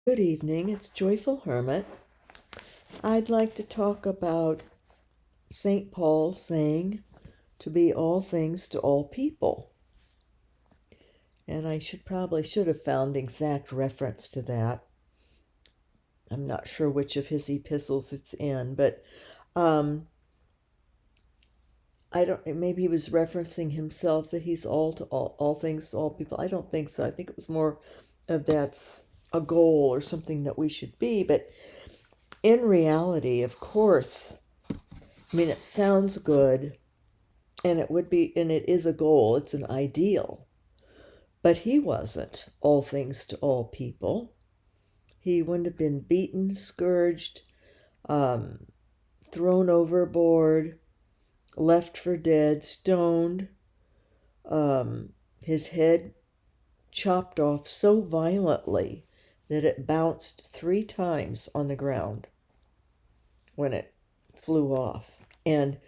Good evening, it's Joyful Hermit. I'd like to talk about St. Paul saying to be all things to all people. And I should have found the exact reference to that. I'm not sure which of his epistles it's in, but um, I don't. Maybe he was referencing himself that he's all things to all people. I don't think so. I think it was more of that's a goal or something that we should be. But in reality, of course, I mean, it sounds good, and it is a goal, it's an ideal. But he wasn't all things to all people. He wouldn't have been beaten, scourged, um, thrown overboard, left for dead, stoned, his head chopped off so violently that it bounced 3 times on the ground when it flew off. And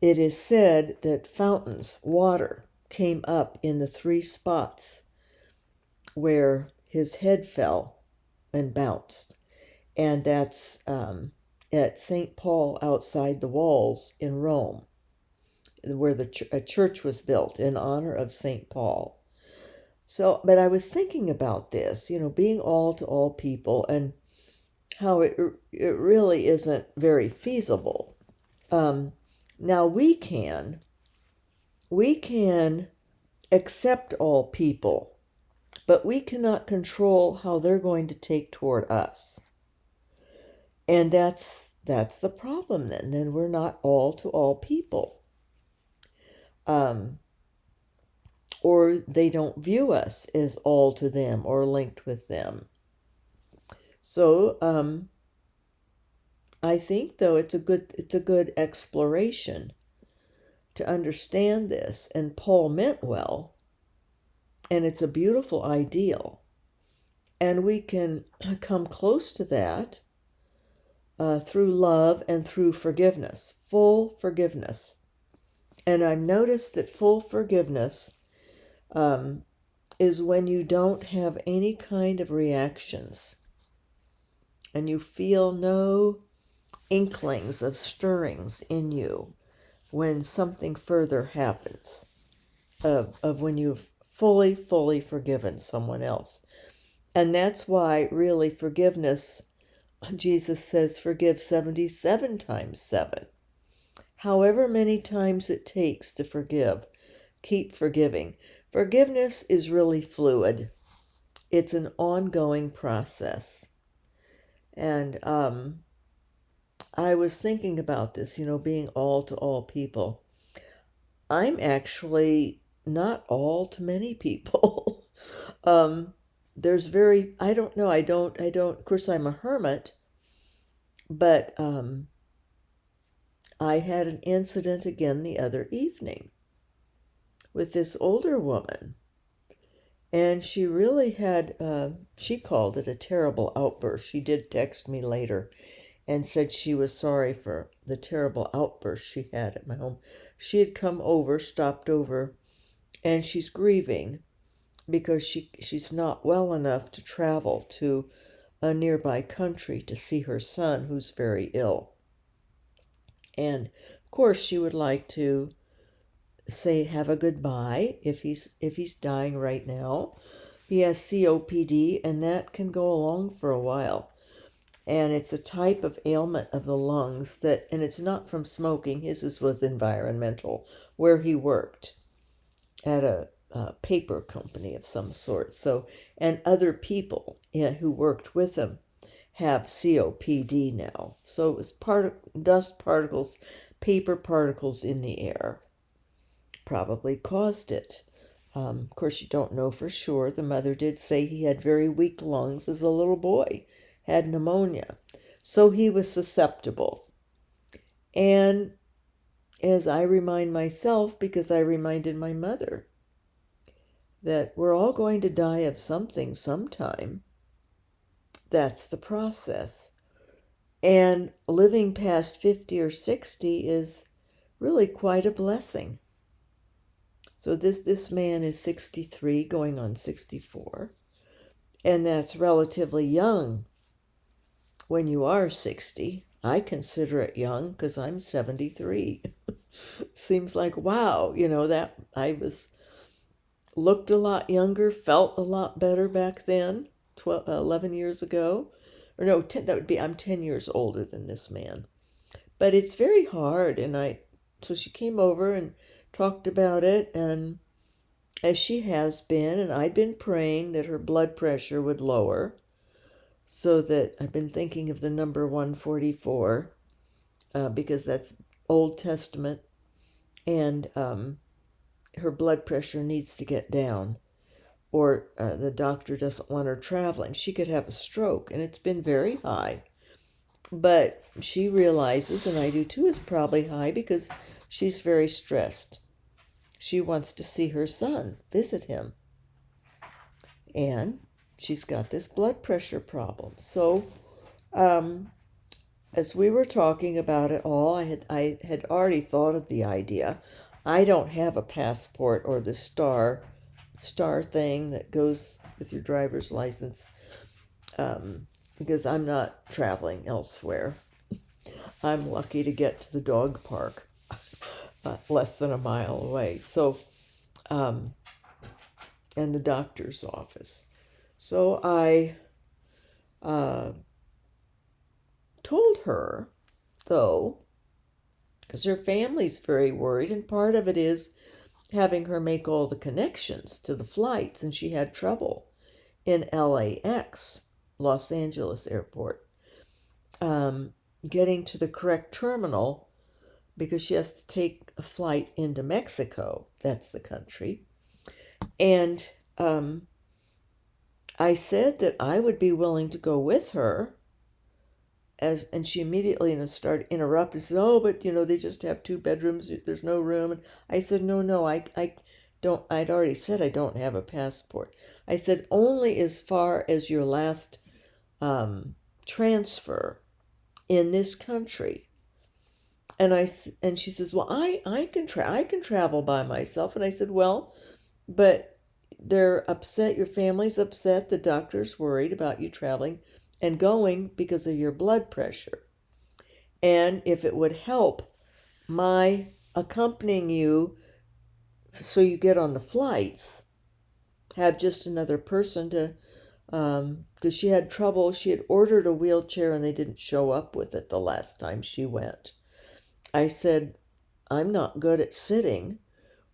it is said that fountains, water, came up in the 3 spots where his head fell and bounced. And that's at St. Paul outside the walls in Rome, where a church was built in honor of St. Paul. So, but I was thinking about this, being all to all people and how it really isn't very feasible. Now we can accept all people, but we cannot control how they're going to take toward us. And that's the problem then. Then we're not all to all people. Or they don't view us as all to them or linked with them. So I think though it's a good exploration to understand this, and Paul meant well, and it's a beautiful ideal. And we can come close to that through love and through forgiveness, full forgiveness. And I've noticed that full forgiveness is when you don't have any kind of reactions and you feel no inklings of stirrings in you when something further happens, of when you've fully forgiven someone else. And that's why really forgiveness, Jesus says, forgive 77 times 7. However many times it takes to forgive, keep forgiving. Forgiveness is really fluid. It's an ongoing process. And I was thinking about this, being all to all people. I'm actually not all to many people. There's I don't know, of course, I'm a hermit, but I had an incident again the other evening with this older woman. And she really had, she called it a terrible outburst. She did text me later and said she was sorry for the terrible outburst she had at my home. She had come over, stopped over, and she's grieving because she's not well enough to travel to a nearby country to see her son who's very ill. And of course she would like to say have a goodbye if he's dying right now. He has COPD, and that can go along for a while. And it's a type of ailment of the lungs and it's not from smoking. His was environmental, where he worked at a paper company of some sort. So, and other people who worked with him have COPD now. So it was dust particles, paper particles in the air probably caused it. Of course, you don't know for sure. The mother did say he had very weak lungs as a little boy, had pneumonia. So he was susceptible. And as I remind myself, because I reminded my mother, that we're all going to die of something sometime. That's the process. And living past 50 or 60 is really quite a blessing. So this man is 63, going on 64. And that's relatively young when you are 60. I consider it young because I'm 73. Seems like, wow, that I was looked a lot younger, felt a lot better back then, 11 years ago. Or no, 10, that would be, I'm 10 years older than this man. But it's very hard. So she came over and talked about it, and as she has been, and I'd been praying that her blood pressure would lower, so that I've been thinking of the number 144, because that's Old Testament, and her blood pressure needs to get down, or the doctor doesn't want her traveling. She could have a stroke, and it's been very high. But she realizes, and I do too, it's probably high because she's very stressed. She wants to see her son, visit him. And she's got this blood pressure problem. So, as we were talking about it all, I had already thought of the idea. I don't have a passport or the star thing that goes with your driver's license, because I'm not traveling elsewhere. I'm lucky to get to the dog park less than a mile away. So, and the doctor's office. So I told her, though, because her family's very worried, and part of it is having her make all the connections to the flights, and she had trouble in LAX, Los Angeles Airport, getting to the correct terminal because she has to take a flight into Mexico. That's the country. And I said that I would be willing to go with her. And she immediately started interrupting. Said, "Oh, but they just have 2 bedrooms. There's no room." And I said, "No, I don't. I'd already said I don't have a passport. I said only as far as your last transfer in this country." And she says, "Well, I can travel by myself." And I said, "Well, but they're upset. Your family's upset. The doctor's worried about you traveling and going because of your blood pressure. And if it would help my accompanying you so you get on the flights, have just another person to, because she had trouble. She had ordered a wheelchair and they didn't show up with it the last time she went." I said, "I'm not good at sitting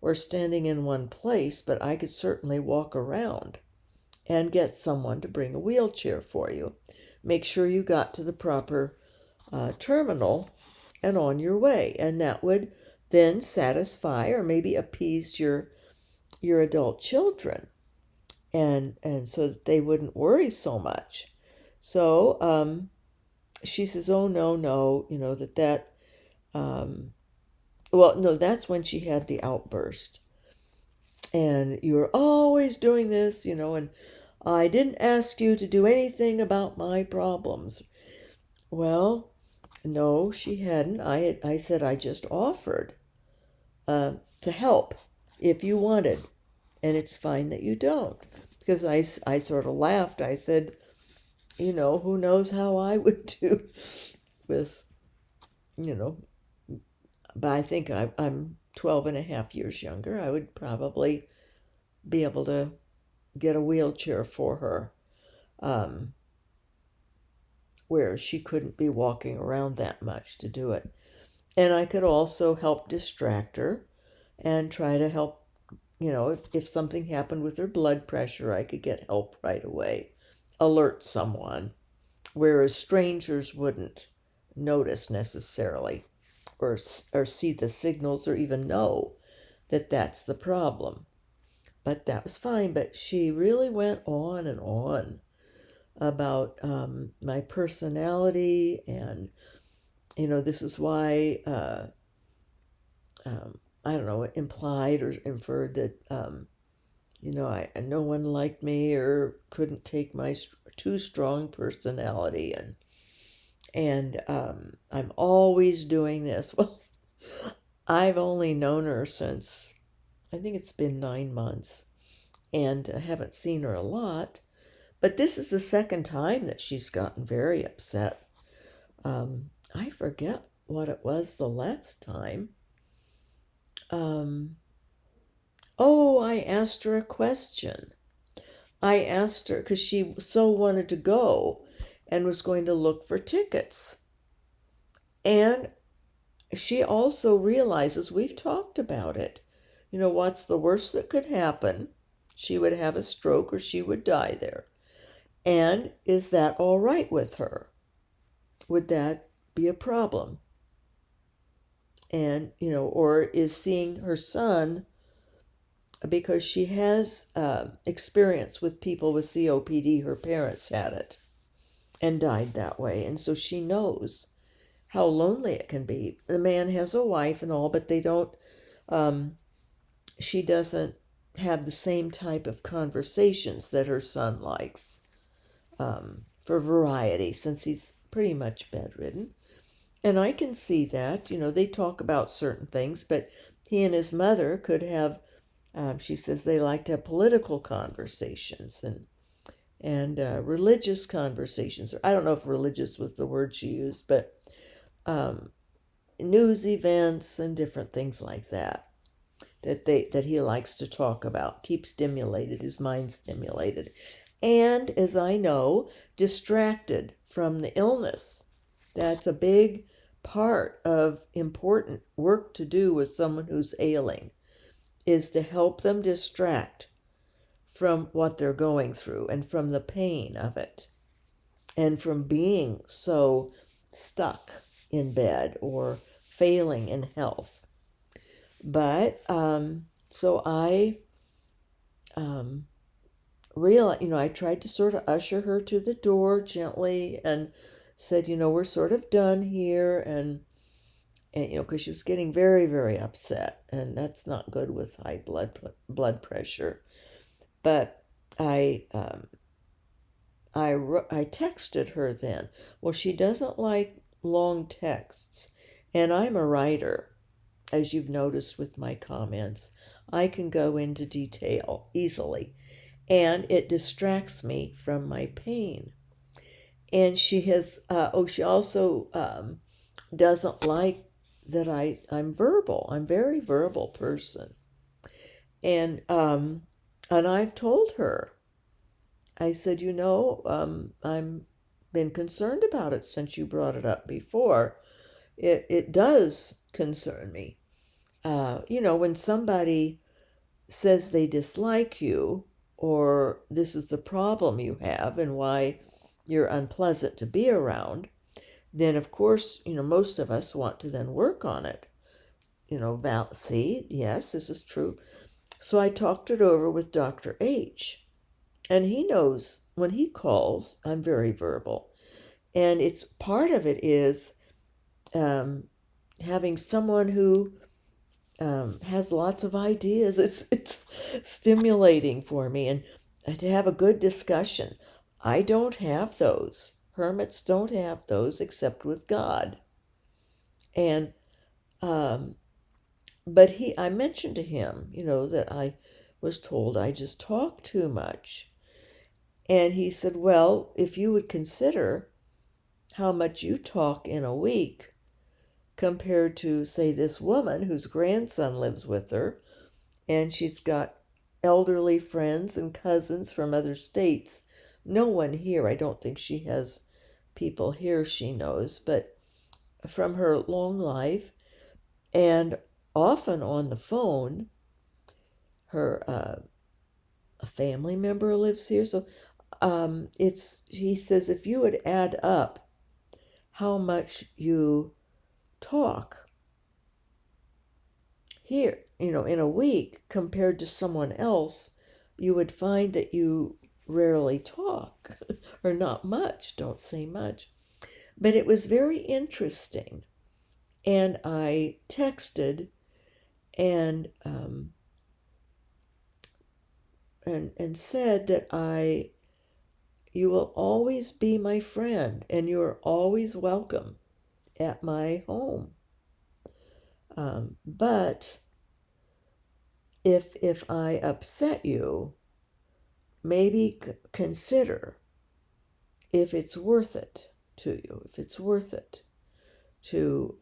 or standing in one place, but I could certainly walk around and get someone to bring a wheelchair for you. Make sure you got to the proper terminal and on your way." And that would then satisfy or maybe appease your adult children, and so that they wouldn't worry so much. So she says, "Oh, no, that well, no, that's when she had the outburst. And "You're always doing this, and I didn't ask you to do anything about my problems." Well, no, she hadn't. I said I just offered to help if you wanted, and it's fine that you don't. Because I sort of laughed. I said, who knows how I would do with, but I think I'm 12 and a half years younger. I would probably be able to get a wheelchair for her, where she couldn't be walking around that much to do it. And I could also help distract her and try to help, if something happened with her blood pressure, I could get help right away, alert someone, whereas strangers wouldn't notice necessarily or see the signals or even know that that's the problem. But that was fine. But she really went on and on about my personality, and this is why I don't know, implied or inferred that no one liked me or couldn't take my too strong personality, and I'm always doing this. Well, I've only known her since I think it's been 9 months, and I haven't seen her a lot. But this is the second time that she's gotten very upset. I forget what it was the last time. Oh, I asked her a question. I asked her because she so wanted to go and was going to look for tickets. And she also realizes we've talked about it. You know, what's the worst that could happen? She would have a stroke or she would die there. And is that all right with her? Would that be a problem? And, you know, or is seeing her son, because she has experience with people with COPD, her parents had it and died that way. And so she knows how lonely it can be. The man has a wife and all, but they don't, she doesn't have the same type of conversations that her son likes, for variety, since he's pretty much bedridden. And I can see that, you know, they talk about certain things, but he and his mother could have, she says they like to have political conversations and religious conversations. I don't know if religious was the word she used, but news events and different things like that that he likes to talk about, keep stimulated, his mind stimulated, and as I know, distracted from the illness. That's a big part of important work to do with someone who's ailing, is to help them distract from what they're going through and from the pain of it and from being so stuck in bed or failing in health. But so I realized, you know, I tried to sort of usher her to the door gently and said, you know, we're sort of done here, and you know, because she was getting very, very upset, and that's not good with high blood pressure. But I texted her then. Well, she doesn't like long texts, and I'm a writer. As you've noticed with my comments, I can go into detail easily, and it distracts me from my pain. And she has, she also doesn't like that I'm verbal. I'm a very verbal person. And I've told her, I said, you know, I'm been concerned about it since you brought it up before. It does concern me. You know, when somebody says they dislike you, or this is the problem you have and why you're unpleasant to be around, then of course, you know, most of us want to then work on it. You know, see, yes, this is true. So I talked it over with Dr. H, and he knows when he calls, I'm very verbal. And it's part of it is having someone who has lots of ideas. It's stimulating for me, and to have a good discussion. I don't have those. Hermits don't have those except with God. And but I mentioned to him, you know, that I was told I just talk too much. And he said, well, if you would consider how much you talk in a week compared to, say, this woman whose grandson lives with her, and she's got elderly friends and cousins from other states. No one here. I don't think she has people here she knows, but from her long life, and often on the phone, her a family member lives here. So he says, if you would add up how much you talk here, you know, in a week compared to someone else, you would find that you rarely talk or not much, don't say much. But it was very interesting. And I texted and and said that you will always be my friend and you are always welcome at my home. But if I upset you, maybe consider if it's worth it to you, if it's worth it to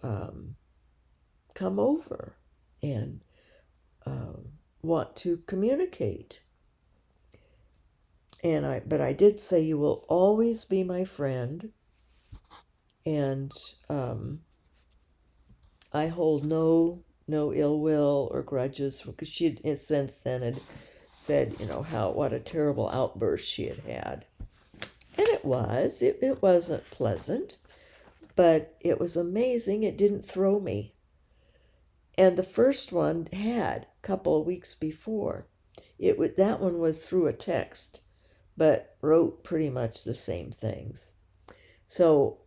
come over and want to communicate. But I did say you will always be my friend, and I hold no ill will or grudges, because she had since then had said, what a terrible outburst she had had. And it wasn't pleasant, but it was amazing. It didn't throw me. And the first one had a couple of weeks before. That one was through a text, but wrote pretty much the same things. So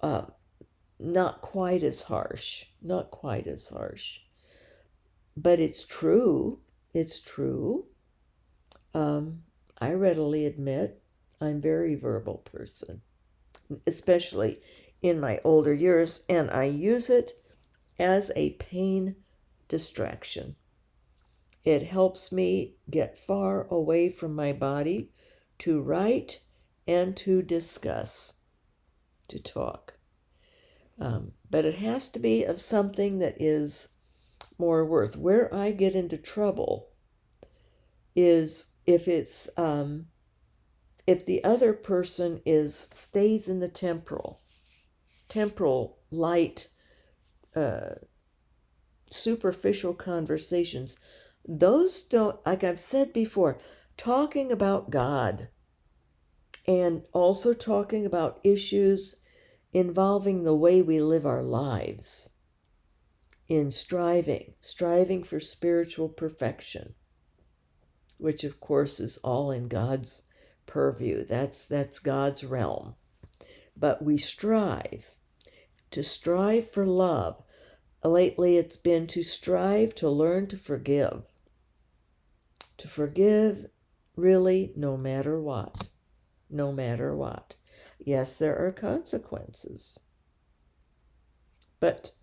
not quite as harsh, but it's true. It's true. I readily admit I'm a very verbal person, especially in my older years, and I use it as a pain distraction. It helps me get far away from my body to write and to discuss, to talk. But it has to be of something that is more worth. Where I get into trouble is if it's if the other person stays in the temporal light, superficial conversations. Those don't, like I've said before, talking about God and also talking about issues involving the way we live our lives, in striving for spiritual perfection, which of course is all in God's purview. That's God's realm. But we strive for love. Lately it's been to strive to learn to forgive. To forgive, really, no matter what. No matter what. Yes, there are consequences. But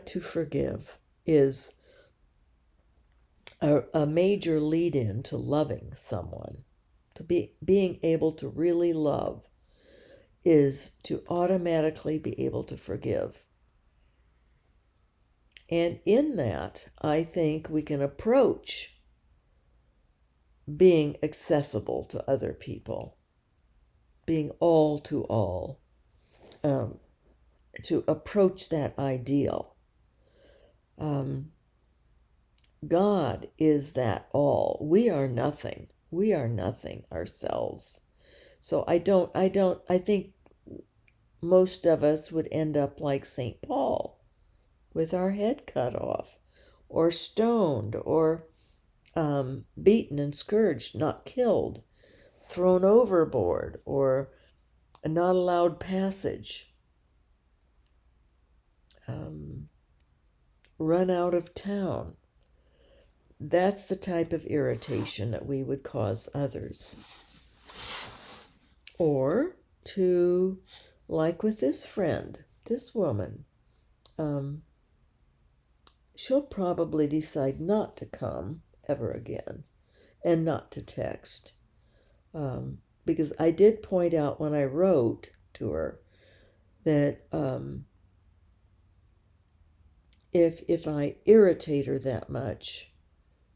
to forgive is a major lead-in to loving someone. To being able to really love is to automatically be able to forgive. And in that, I think we can approach being accessible to other people, being all to all, to approach that ideal. God is that all. We are nothing. We are nothing ourselves. So I think most of us would end up like St. Paul, with our head cut off, or stoned, or beaten and scourged, not killed, thrown overboard, or not allowed passage, run out of town. That's the type of irritation that we would cause others. Or to, like with this friend, this woman, she'll probably decide not to come ever again and not to text. Because I did point out when I wrote to her that if I irritate her that much,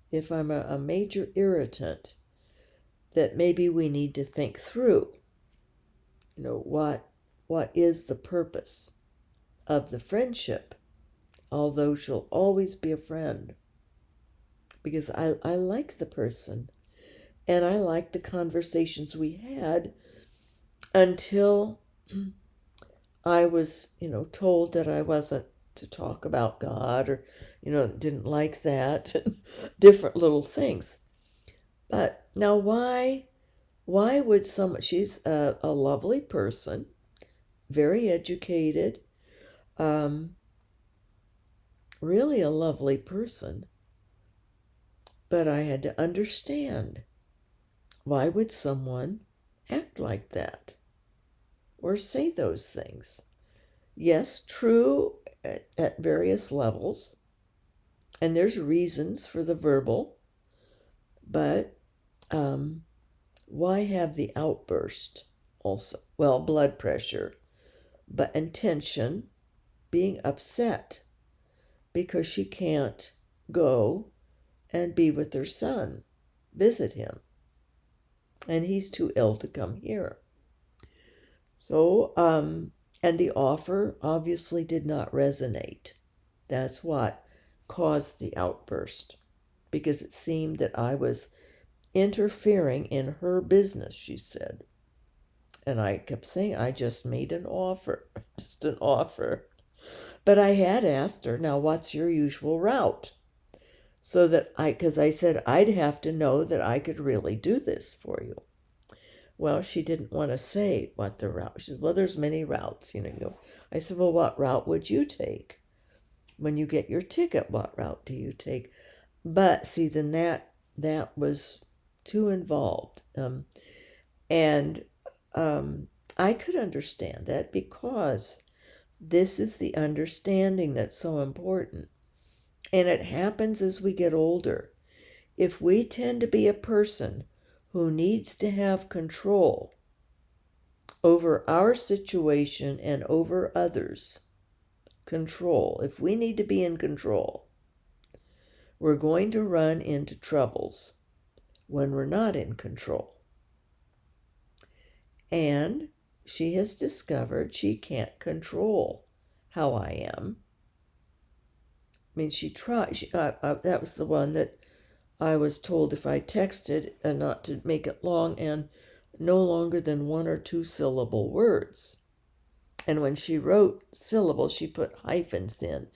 if I'm a major irritant, that maybe we need to think through, what is the purpose of the friendship, although she'll always be a friend, because I like the person, and I like the conversations we had until I was, told that I wasn't to talk about God, or, didn't like that, different little things. But now why would she's a lovely person, very educated, really a lovely person. But I had to understand, why would someone act like that or say those things? Yes, true at various levels, and there's reasons for the verbal, but why have the outburst also? Well, blood pressure, but intention, being upset because she can't go and be with her son, visit him, and he's too ill to come here. So, and the offer obviously did not resonate. That's what caused the outburst, because it seemed that I was interfering in her business, she said. And I kept saying, I just made an offer, just an offer. But I had asked her, now what's your usual route? So that because I said I'd have to know that I could really do this for you. Well, she didn't want to say what the route. She said, well, there's many routes, you know. I said, well, what route would you take? When you get your ticket, what route do you take? But see, then that was too involved. And I could understand that, because this is the understanding that's so important. And it happens as we get older. If we tend to be a person who needs to have control over our situation and over others, if we need to be in control, we're going to run into troubles when we're not in control. And she has discovered she can't control how I am. I mean, she tried. That was the one that I was told if I texted, and not to make it long and no longer than 1 or 2 syllable words. And when she wrote syllables, she put hyphens in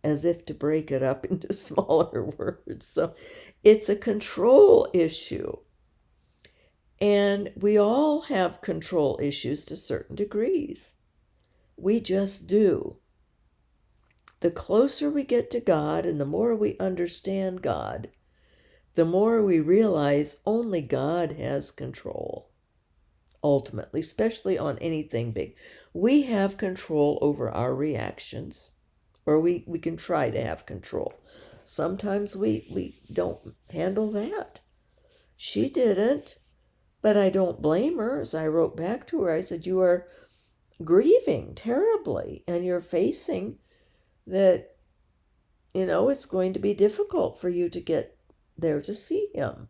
as if to break it up into smaller words. So it's a control issue. And we all have control issues to certain degrees. We just do. The closer we get to God and the more we understand God, the more we realize only God has control. Ultimately, especially on anything big. We have control over our reactions, or we can try to have control. Sometimes we don't handle that. She didn't, but I don't blame her. As I wrote back to her, I said, you are grieving terribly, and you're facing that, it's going to be difficult for you to get there to see him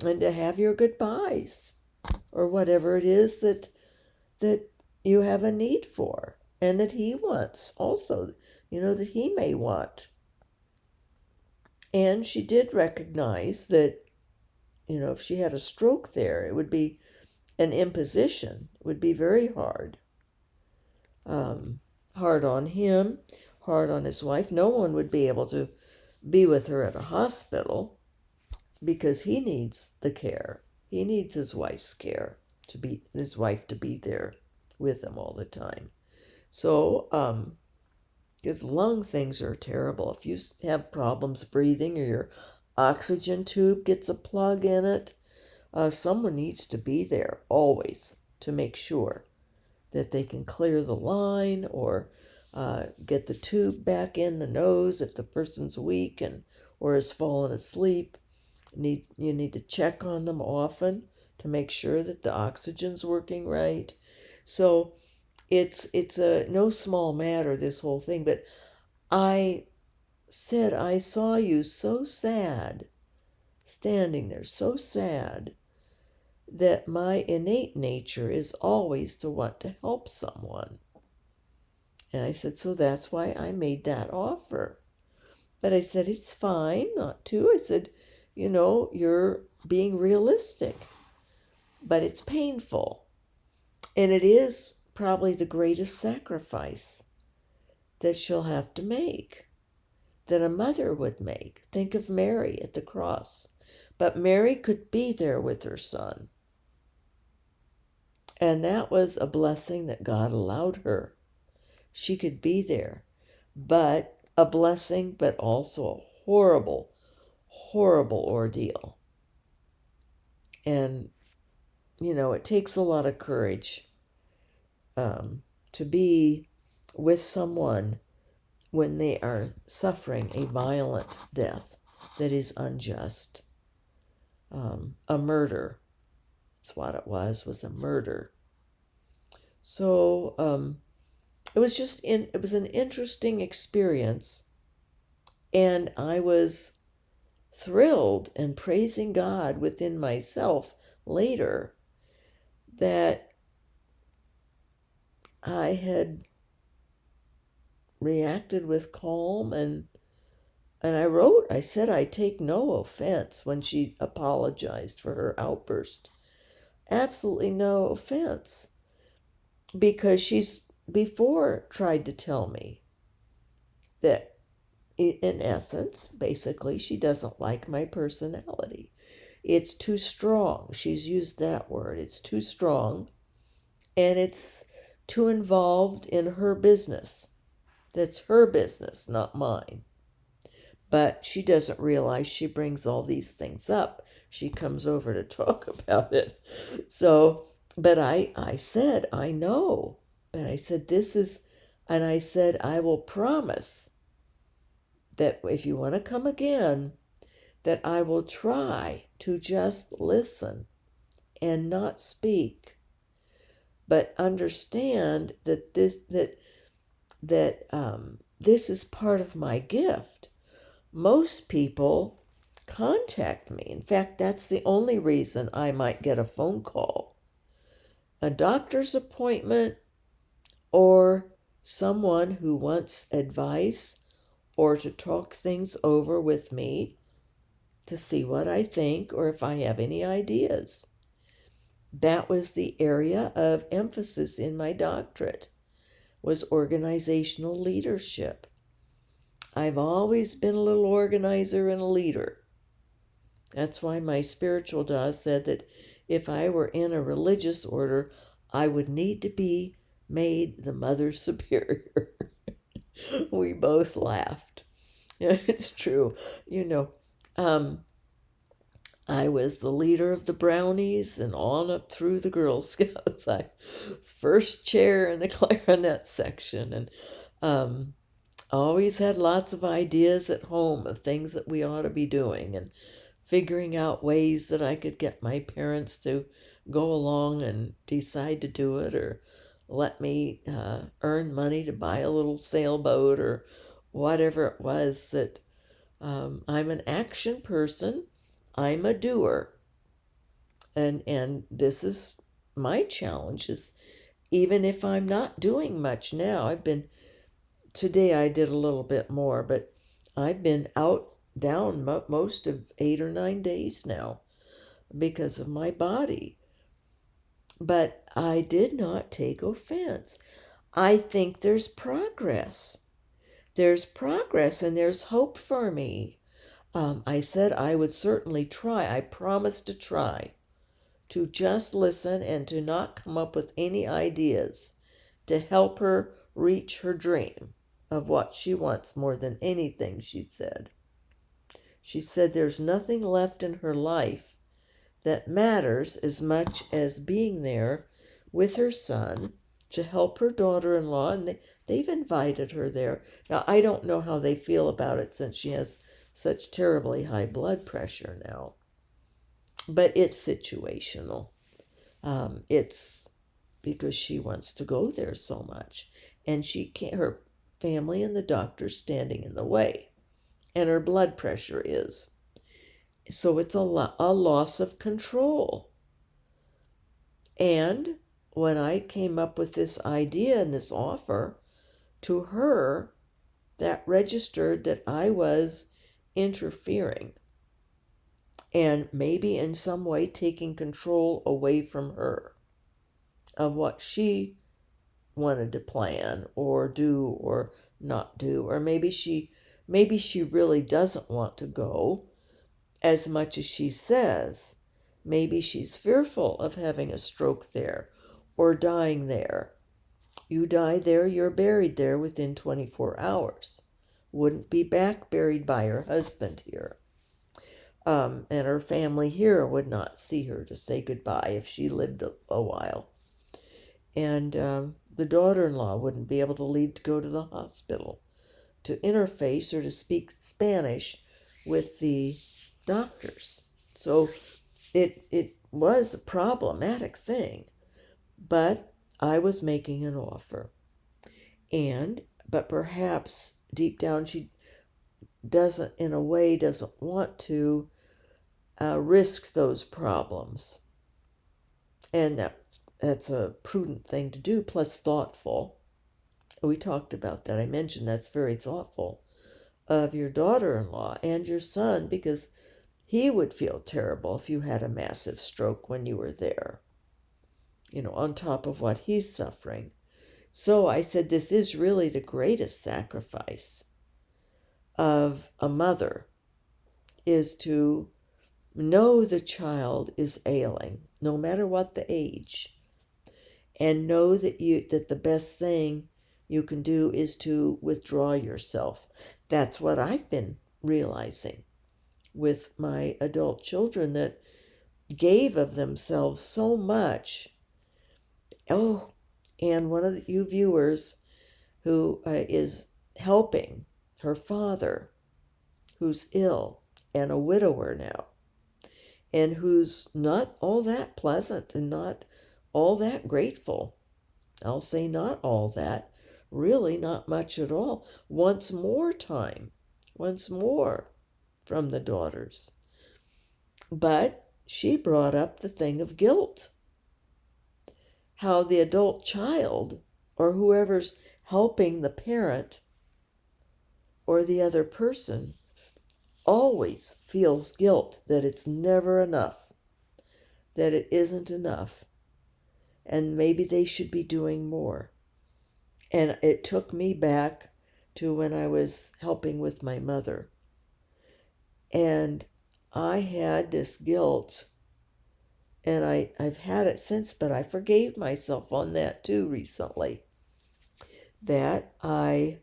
and to have your goodbyes, or whatever it is that you have a need for, and that he wants also, that he may want. And she did recognize that, if she had a stroke there, it would be an imposition. It would be very hard. Hard on him, hard on his wife. No one would be able to be with her at a hospital, because he needs the care. He needs his wife's care, his wife to be there with him all the time. So, his lung things are terrible. If you have problems breathing, or your oxygen tube gets a plug in it, someone needs to be there always to make sure that they can clear the line, or get the tube back in the nose if the person's weak or has fallen asleep. You need to check on them often to make sure that the oxygen's working right. So it's a no small matter, this whole thing. But I said, I saw you so sad, standing there so sad, that my innate nature is always to want to help someone. And I said, so that's why I made that offer. But I said, it's fine not to. I said, you're being realistic, but it's painful. And it is probably the greatest sacrifice that she'll have to make, that a mother would make. Think of Mary at the cross. But Mary could be there with her son. And that was a blessing that God allowed her. She could be there. But a blessing, but also a horrible, horrible ordeal. And, it takes a lot of courage to be with someone when they are suffering a violent death that is unjust. a murder. That's what it was a murder. So it was an interesting experience, and I was thrilled and praising God within myself later that I had reacted with calm, and I said I take no offense when she apologized for her outburst. Absolutely no offense, because she's before tried to tell me that in essence, basically, she doesn't like my personality. It's too strong. She's used that word. It's too strong, and it's too involved in her business. That's her business, not mine. But she doesn't realize she brings all these things up. She comes over to talk about it. So, but I said, I know. But I said, and I said, I will promise that if you want to come again, that I will try to just listen and not speak, but understand that this is part of my gift. Most people contact me. In fact, that's the only reason I might get a phone call, a doctor's appointment, or someone who wants advice or to talk things over with me to see what I think or if I have any ideas. That was the area of emphasis in my doctorate, was organizational leadership. I've always been a little organizer and a leader. That's why my spiritual dad said that if I were in a religious order, I would need to be made the Mother Superior. We both laughed. It's true. I was the leader of the Brownies and on up through the Girl Scouts. I was first chair in the clarinet section, and always had lots of ideas at home of things that we ought to be doing, and figuring out ways that I could get my parents to go along and decide to do it, or let me earn money to buy a little sailboat, or whatever it was. That I'm an action person. I'm a doer. And this is my challenge, is even if I'm not doing much now. Today I did a little bit more, but I've been down most of 8 or 9 days now because of my body. But I did not take offense. I think there's progress. There's progress, and there's hope for me. I said I would certainly try. I promised to try to just listen and to not come up with any ideas to help her reach her dream of what she wants more than anything, she said. She said there's nothing left in her life that matters as much as being there with her son to help her daughter-in-law, and they've invited her there. Now, I don't know how they feel about it since she has such terribly high blood pressure now, but it's situational. It's because she wants to go there so much, and she can't. Her family and the doctor's standing in the way, and her blood pressure is. So it's a loss of control. And when I came up with this idea and this offer to her, that registered that I was interfering and maybe in some way taking control away from her of what she wanted to plan or do or not do. Or maybe she really doesn't want to go as much as she says. Maybe she's fearful of having a stroke there or dying there. You die there, you're buried there within 24 hours. Wouldn't be back buried by her husband here. And her family here would not see her to say goodbye if she lived a while. And the daughter-in-law wouldn't be able to leave to go to the hospital to interface or to speak Spanish with the doctors. So it was a problematic thing, but I was making an offer. But perhaps deep down she doesn't want to risk those problems. And that's a prudent thing to do, plus thoughtful. We talked about that. I mentioned that's very thoughtful of your daughter-in-law and your son, because he would feel terrible if you had a massive stroke when you were there, on top of what he's suffering. So I said, this is really the greatest sacrifice of a mother, is to know the child is ailing, no matter what the age, and know that the best thing you can do is to withdraw yourself. That's what I've been realizing with my adult children, that gave of themselves so much. Oh, and one of you viewers who is helping her father, who's ill and a widower now, and who's not all that pleasant and not all that grateful. I'll say not all that, really not much at all. Wants more time, once more from the daughters. But she brought up the thing of guilt. How the adult child, or whoever's helping the parent or the other person, always feels guilt that it's never enough, that it isn't enough, and maybe they should be doing more. And it took me back to when I was helping with my mother. And I had this guilt, and I've had it since, but I forgave myself on that too recently, that I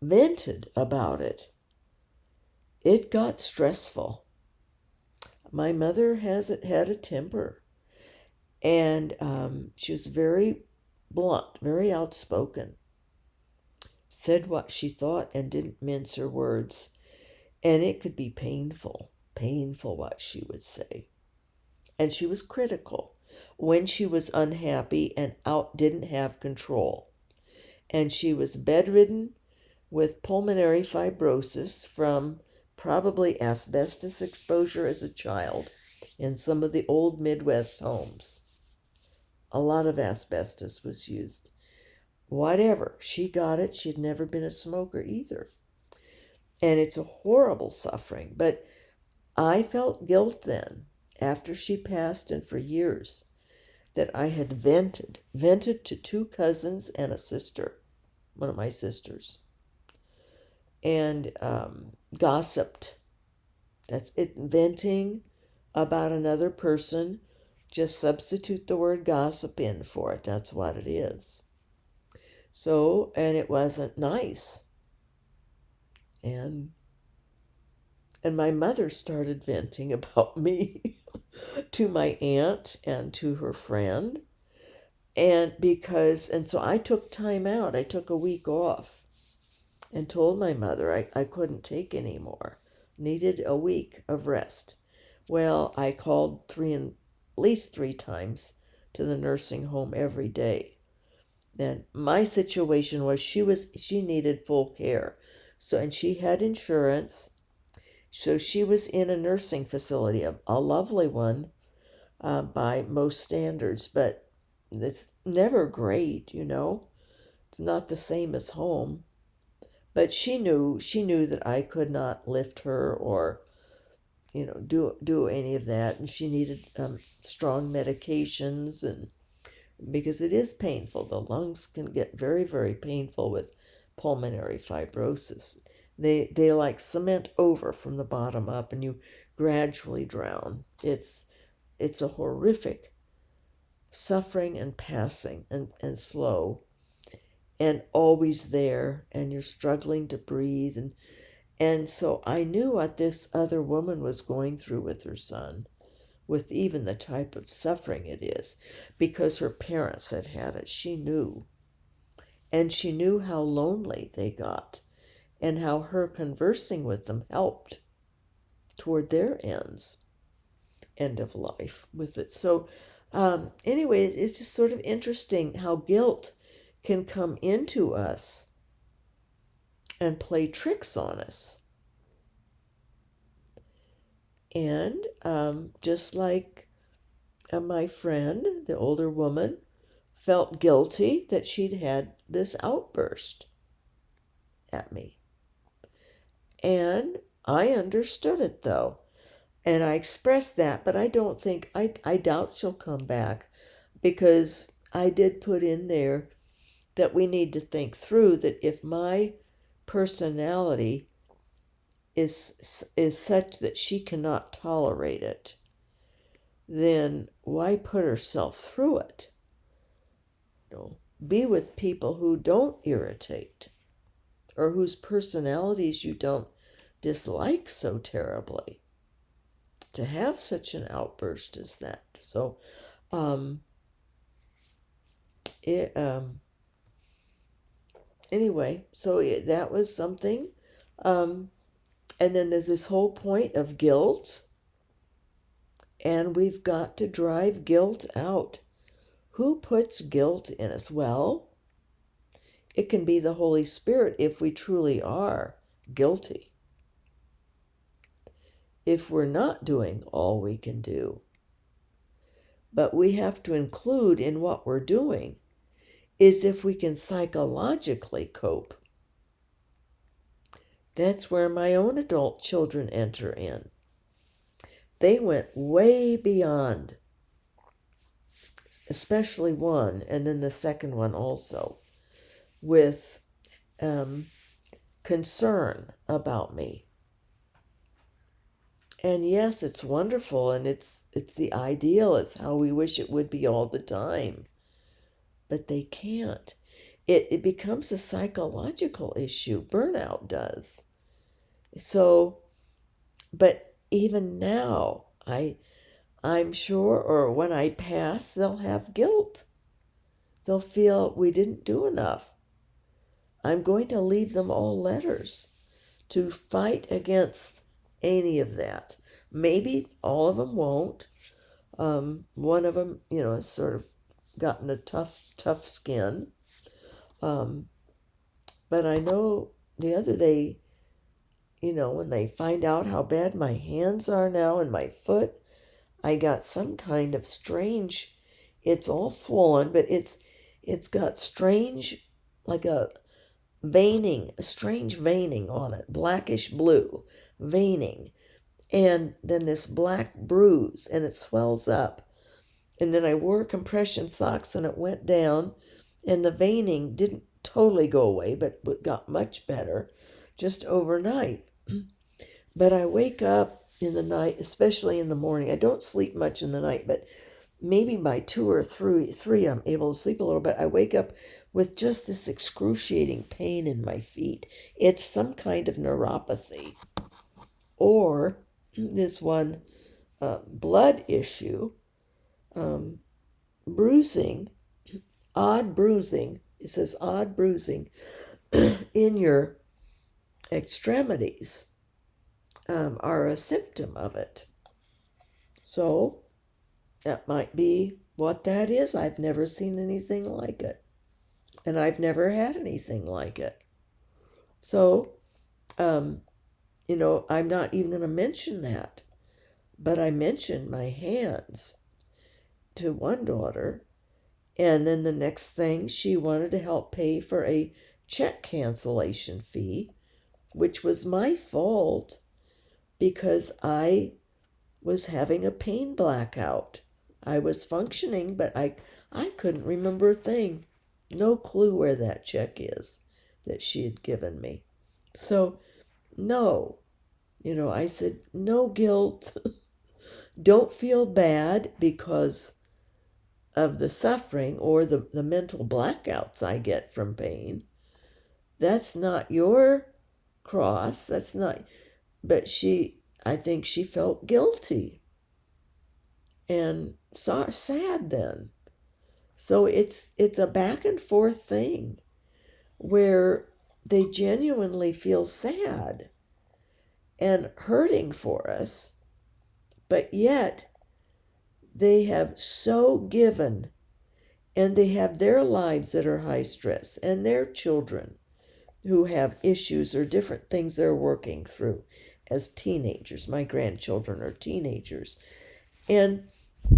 vented about it. It got stressful. My mother had a temper, and she was very blunt, very outspoken, said what she thought and didn't mince her words. And it could be painful what she would say. And she was critical when she was unhappy and didn't have control. And she was bedridden with pulmonary fibrosis from probably asbestos exposure as a child in some of the old Midwest homes. A lot of asbestos was used. Whatever, she got it. She had never been a smoker either. And it's a horrible suffering. But I felt guilt then, after she passed and for years, that I had vented to two cousins and a sister, one of my sisters, and gossiped. That's it, venting about another person. Just substitute the word gossip in for it. That's what it is. So, and it wasn't nice. And my mother started venting about me to my aunt and to her friend. And so I took time out. I took a week off and told my mother I couldn't take any more. Needed a week of rest. Well, I called at least three times to the nursing home every day. Then my situation was she needed full care. So, and she had insurance. So she was in a nursing facility, a lovely one by most standards, but it's never great, It's not the same as home. But she knew that I could not lift her or, do any of that, and she needed strong medications, and because it is painful. The lungs can get very, very painful with pulmonary fibrosis. They like cement over from the bottom up, and you gradually drown. It's a horrific suffering and passing and slow and always there, and you're struggling to breathe. And so I knew what this other woman was going through with her son, with even the type of suffering it is, because her parents had had it. She knew. And she knew how lonely they got, and how her conversing with them helped toward their ends. end of life with it. So, anyways, it's just sort of interesting how guilt can come into us and play tricks on us. And just like my friend, the older woman, felt guilty that she'd had this outburst at me. And I understood it though. And I expressed that, but I don't think, I doubt she'll come back, because I did put in there that we need to think through that if my personality is such that she cannot tolerate it, then why put herself through it? Be with people who don't irritate, or whose personalities you don't dislike so terribly, to have such an outburst as that. So, anyway, so that was something. And then there's this whole point of guilt, and we've got to drive guilt out. Who puts guilt in us? Well, it can be the Holy Spirit if we truly are guilty. If we're not doing all we can do. But we have to include in what we're doing is if we can psychologically cope. That's where my own adult children enter in. They went way beyond, especially one, and then the second one also, with concern about me. And yes, it's wonderful, and it's the ideal. It's how we wish it would be all the time. But they can't. It becomes a psychological issue. Burnout does. So, but even now, I'm sure, or when I pass, they'll have guilt. They'll feel we didn't do enough. I'm going to leave them all letters to fight against any of that. Maybe all of them won't. One of them, has sort of gotten a tough skin. But I know the other, when they find out how bad my hands are now and my foot, I got some kind of strange, it's all swollen, but it's got strange, like a strange veining on it, blackish blue veining, and then this black bruise, and it swells up. And then I wore compression socks and it went down, and the veining didn't totally go away, but got much better just overnight. But I wake up in the night, especially in the morning. I don't sleep much in the night, but maybe by 2 or 3 I'm able to sleep a little bit. I wake up with just this excruciating pain in my feet. It's some kind of neuropathy, or this one blood issue, bruising, odd bruising. It says odd bruising in your extremities are a symptom of it. So that might be what that is. I've never seen anything like it. And I've never had anything like it. So, I'm not even going to mention that. But I mentioned my hands to one daughter. And then the next thing, she wanted to help pay for a check cancellation fee, which was my fault because I was having a pain blackout. I was functioning, but I couldn't remember a thing. No clue where that check is that she had given me. So, no. I said, no guilt. Don't feel bad because of the suffering or the mental blackouts I get from pain. That's not your cross. That's not. But I think she felt guilty and sad then. So it's a back and forth thing where they genuinely feel sad and hurting for us, but yet they have so given, and they have their lives that are high stress, and their children who have issues or different things they're working through as teenagers. My grandchildren are teenagers, and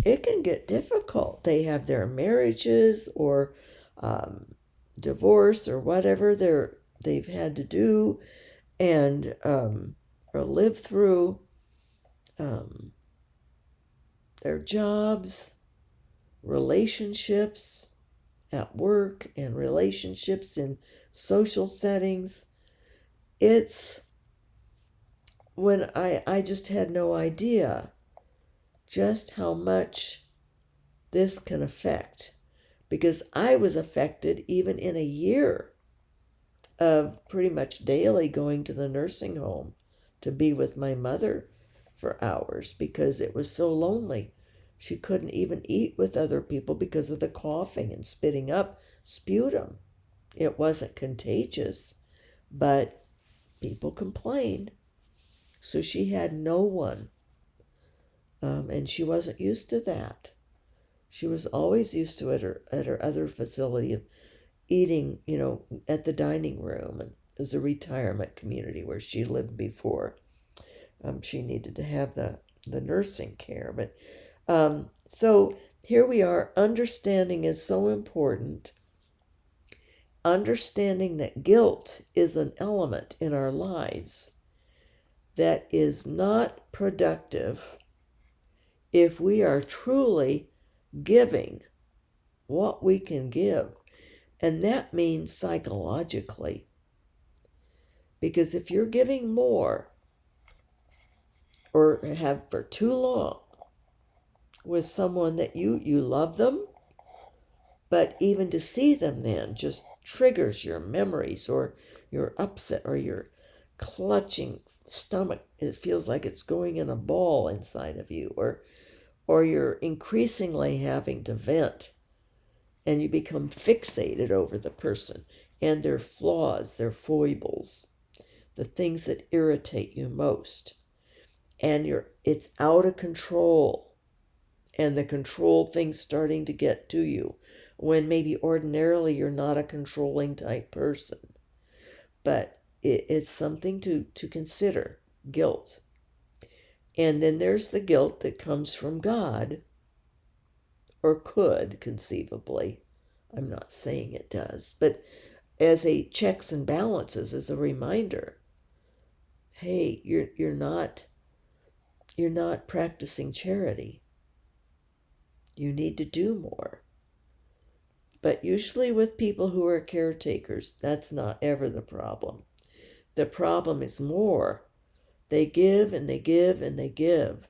it can get difficult. They have their marriages or divorce or whatever they've had to do, and or live through, um, their jobs, relationships at work, and relationships in social settings. It's when I just had no idea just how much this can affect, because I was affected even in a year of pretty much daily going to the nursing home to be with my mother for hours because it was so lonely. She couldn't even eat with other people because of the coughing and spitting up sputum. It wasn't contagious, but people complained. So she had no one, and she wasn't used to that. She was always used to it at her other facility, eating, at the dining room. And it was a retirement community where she lived before. She needed to have the nursing care. But so here we are. Understanding is so important. Understanding that guilt is an element in our lives that is not productive if we are truly giving what we can give. And that means psychologically. Because if you're giving more or have for too long with someone that you love them, but even to see them then just triggers your memories, or you're upset, or you're clutching stomach. It feels like it's going in a ball inside of you, or you're increasingly having to vent, and you become fixated over the person and their flaws, their foibles, the things that irritate you most. And it's out of control. And the control thing's starting to get to you when maybe ordinarily you're not a controlling type person. But it's something to consider, guilt. And then there's the guilt that comes from God, or could conceivably. I'm not saying it does, but as a checks and balances, as a reminder, hey, you're not practicing charity. You need to do more. But usually with people who are caretakers, that's not ever the problem. The problem is more. They give and they give and they give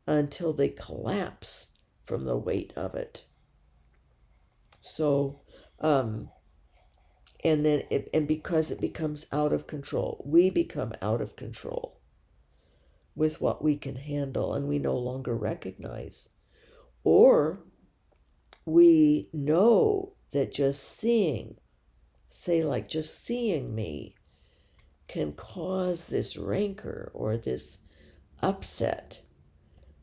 until they collapse from the weight of it. So, and then and because it becomes out of control, we become out of control with what we can handle, and we no longer recognize. Or we know that just seeing, say, like just seeing me can cause this rancor or this upset,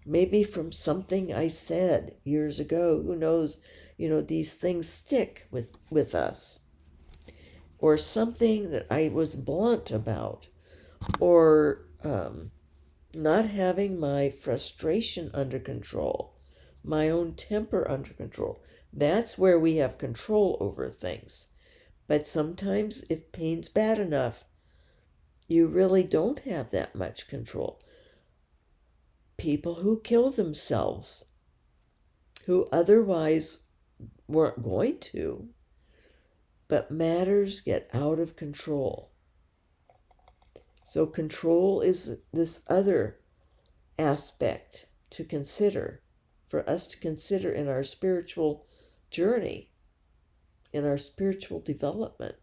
maybe from something I said years ago. Who knows? These things stick with us. Or something that I was blunt about, or not having my frustration under control, my own temper under control. That's where we have control over things. But sometimes, if pain's bad enough, you really don't have that much control. People who kill themselves, who otherwise weren't going to, but matters get out of control. So control is this other aspect to consider, for us to consider in our spiritual journey, in our spiritual development,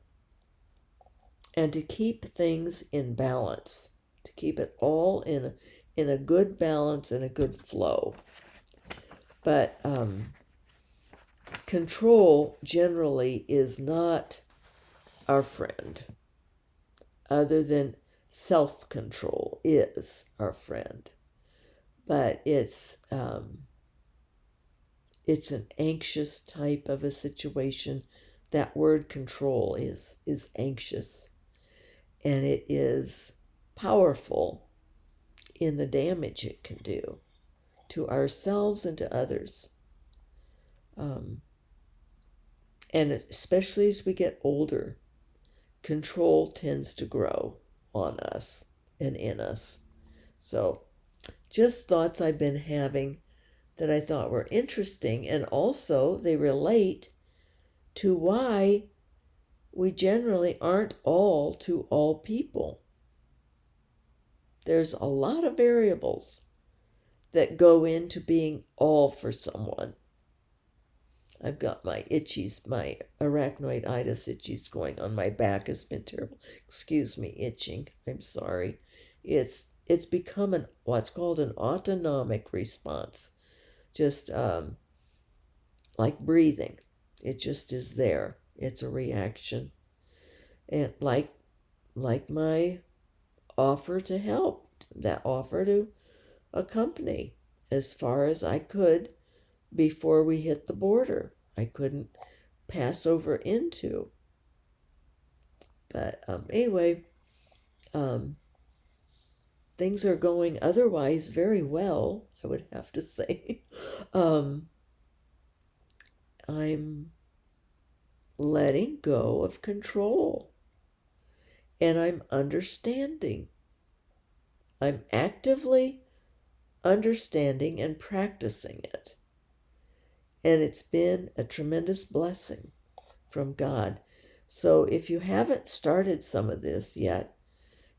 and to keep things in balance, to keep it all in a good balance and a good flow. But control generally is not our friend, other than self-control is our friend. But it's It's an anxious type of a situation. That word control is anxious, and it is powerful in the damage it can do to ourselves and to others. Um, and especially as we get older, control tends to grow on us and in us. So, just thoughts I've been having that I thought were interesting, and also they relate to why we generally aren't all to all people. There's a lot of variables that go into being all for someone. I've got my arachnoiditis itchies going on. My back has been terrible. Excuse me, itching. I'm sorry. It's become what's called an autonomic response. Just like breathing. It just is there. It's a reaction. And like my offer to help, that offer to accompany as far as I could before we hit the border. I couldn't pass over into. But anyway, things are going otherwise very well, I would have to say. I'm letting go of control, and I'm understanding. I'm actively understanding and practicing it. And it's been a tremendous blessing from God. So if you haven't started some of this yet,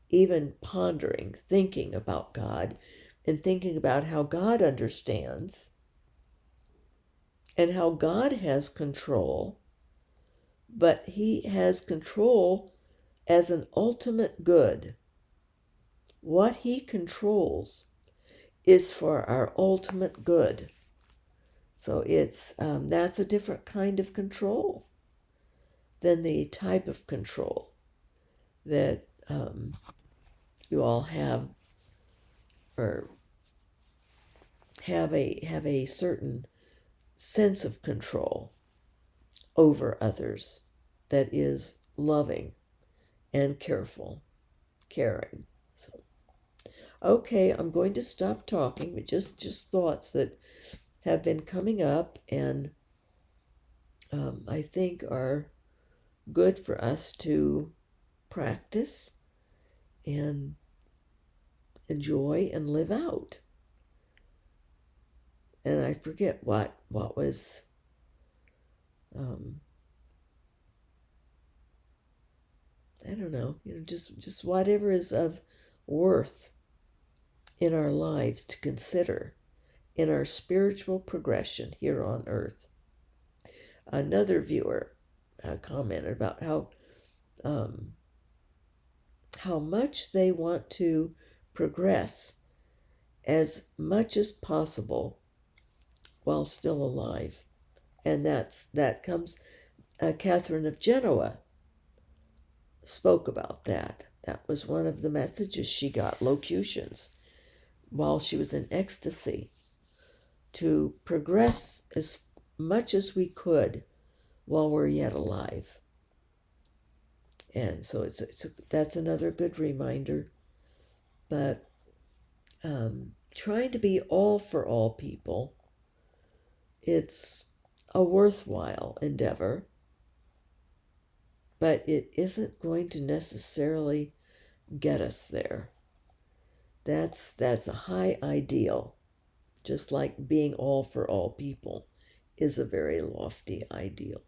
even pondering, thinking about God, and thinking about how God understands and how God has control, but He has control as an ultimate good. What He controls is for our ultimate good. So that's a different kind of control than the type of control that you all have, or have a certain sense of control over others that is loving and careful, caring. So, okay, I'm going to stop talking, but just thoughts that have been coming up, and I think are good for us to practice and enjoy and live out. And I forget what was I don't know, just whatever is of worth in our lives to consider in our spiritual progression here on earth. Another viewer commented about how much they want to progress as much as possible while still alive. And that comes, Catherine of Genoa spoke about that. That was one of the messages she got, locutions, while she was in ecstasy, to progress as much as we could while we're yet alive. And so that's another good reminder. But trying to be all for all people, it's a worthwhile endeavor, but it isn't going to necessarily get us there. That's a high ideal, just like being all for all people is a very lofty ideal.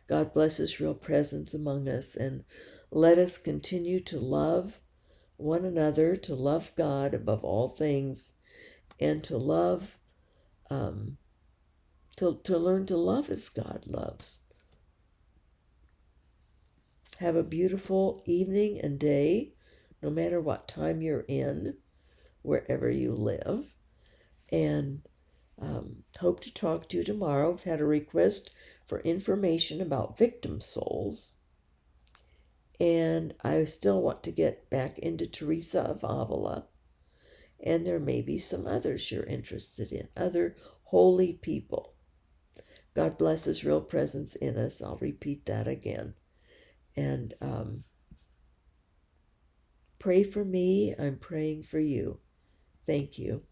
God bless His real presence among us, and let us continue to love one another, to love God above all things, and to love, to learn to love as God loves. Have a beautiful evening and day, no matter what time you're in, wherever you live. And hope to talk to you tomorrow. I've had a request for information about victim souls. And I still want to get back into Teresa of Avila. And there may be some others you're interested in, other holy people. God bless His real presence in us. I'll repeat that again. And pray for me. I'm praying for you. Thank you.